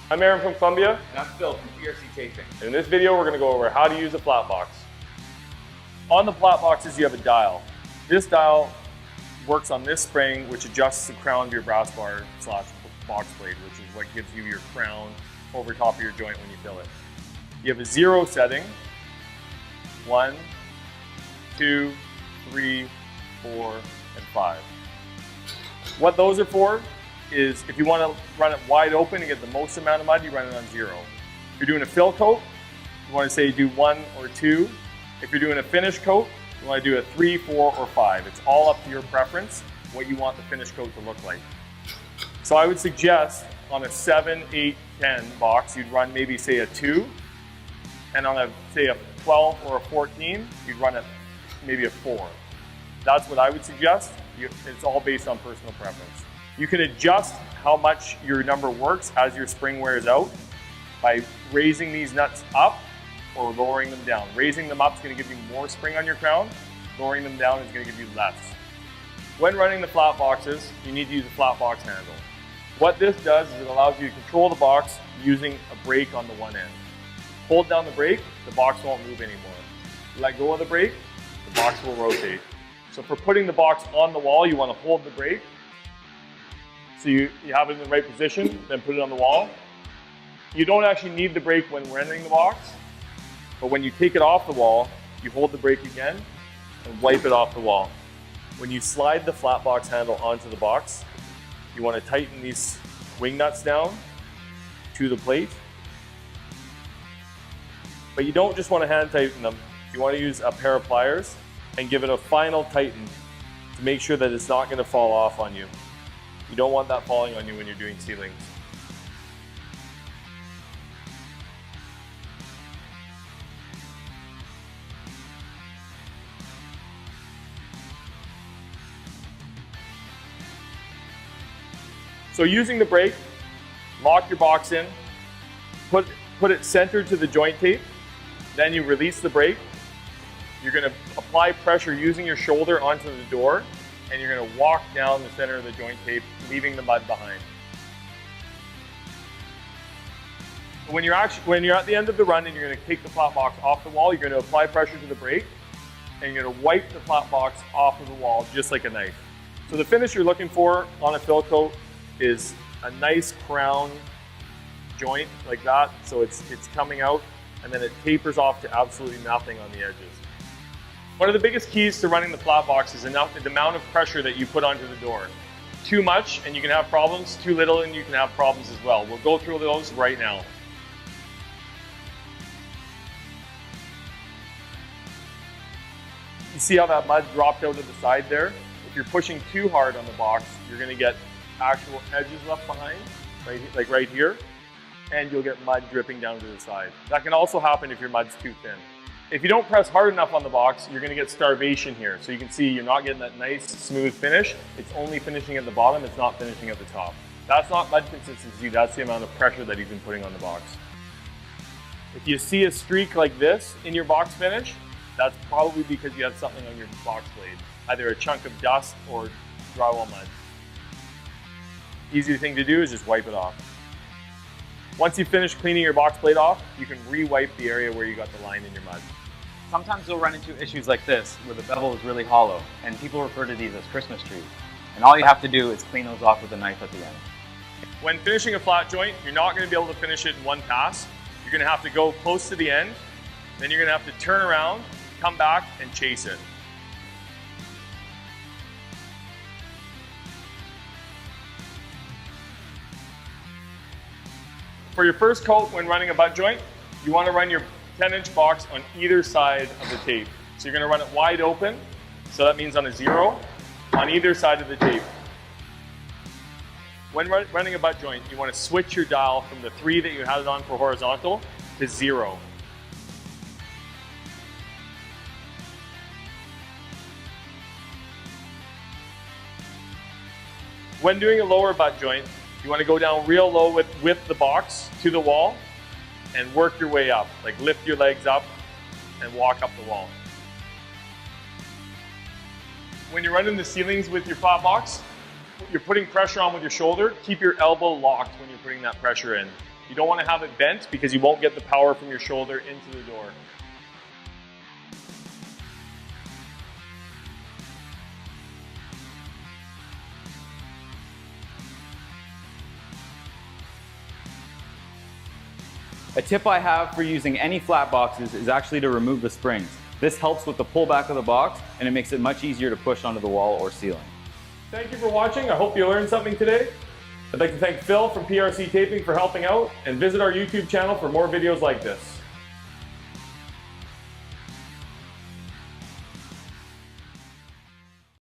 I'm Aaron from Columbia. And I'm Phil from PRC Taping. In this video, we're going to go over how to use a flat box. On the flat boxes, you have a dial. This dial works on this spring, which adjusts the crown of your brass bar / box blade, which is what gives you your crown over top of your joint when you fill it. You have a 0 setting, 1, 2, 3, 4, and 5. What those are for is if you want to run it wide open and get the most amount of mud, you run it on 0. If you're doing a fill coat, you want to say do 1 or 2. If you're doing a finish coat, you want to do a 3, 4, or 5. It's all up to your preference what you want the finish coat to look like. So I would suggest on a 7, 8, 10 box, you'd run maybe say a 2. And on a, say a 12 or a 14, you'd run maybe a 4. That's what I would suggest. It's all based on personal preference. You can adjust how much your number works as your spring wears out by raising these nuts up or lowering them down. Raising them up is going to give you more spring on your crown. Lowering them down is going to give you less. When running the flat boxes, you need to use a flat box handle. What this does is it allows you to control the box using a brake on the one end. Hold down the brake, the box won't move anymore. Let go of the brake, the box will rotate. So for putting the box on the wall, you want to hold the brake. So you have it in the right position, then put it on the wall. You don't actually need the brake when running the box, but when you take it off the wall, you hold the brake again and wipe it off the wall. When you slide the flat box handle onto the box, you want to tighten these wing nuts down to the plate. But you don't just want to hand tighten them. You want to use a pair of pliers and give it a final tighten to make sure that it's not going to fall off on you. You don't want that falling on you when you're doing ceilings. So using the brake, lock your box in, put it centered to the joint tape, then you release the brake. You're going to apply pressure using your shoulder onto the door, and you're going to walk down the center of the joint tape, leaving the mud behind. When you're at the end of the run and you're going to take the flat box off the wall, you're going to apply pressure to the brake, and you're going to wipe the flat box off of the wall just like a knife. So the finish you're looking for on a fill coat is a nice crown joint like that, so it's coming out, and then it tapers off to absolutely nothing on the edges. One of the biggest keys to running the flat box is the amount of pressure that you put onto the door. Too much and you can have problems, too little and you can have problems as well. We'll go through those right now. You see how that mud dropped out of the side there? If you're pushing too hard on the box, you're going to get actual edges left behind, like right here, and you'll get mud dripping down to the side. That can also happen if your mud's too thin. If you don't press hard enough on the box, you're going to get starvation here. So you can see you're not getting that nice, smooth finish. It's only finishing at the bottom, it's not finishing at the top. That's not mud consistency, that's the amount of pressure that you've been putting on the box. If you see a streak like this in your box finish, that's probably because you have something on your box blade, either a chunk of dust or drywall mud. Easy thing to do is just wipe it off. Once you finish cleaning your box blade off, you can re-wipe the area where you got the line in your mud. Sometimes you'll run into issues like this, where the bevel is really hollow, and people refer to these as Christmas trees. And all you have to do is clean those off with a knife at the end. When finishing a flat joint, you're not going to be able to finish it in one pass. You're going to have to go close to the end, then you're going to have to turn around, come back, and chase it. For your first coat when running a butt joint, you want to run your 10-inch box on either side of the tape. So you're going to run it wide open, so that means on a 0, on either side of the tape. When running a butt joint, you want to switch your dial from the 3 that you had it on for horizontal to 0. When doing a lower butt joint, you want to go down real low with the box to the wall and work your way up. Like lift your legs up and walk up the wall. When you're running the ceilings with your flat box, you're putting pressure on with your shoulder, keep your elbow locked when you're putting that pressure in. You don't want to have it bent because you won't get the power from your shoulder into the door. A tip I have for using any flat boxes is actually to remove the springs. This helps with the pullback of the box and it makes it much easier to push onto the wall or ceiling. Thank you for watching. I hope you learned something today. I'd like to thank Phil from PRC Taping for helping out, and visit our YouTube channel for more videos like this.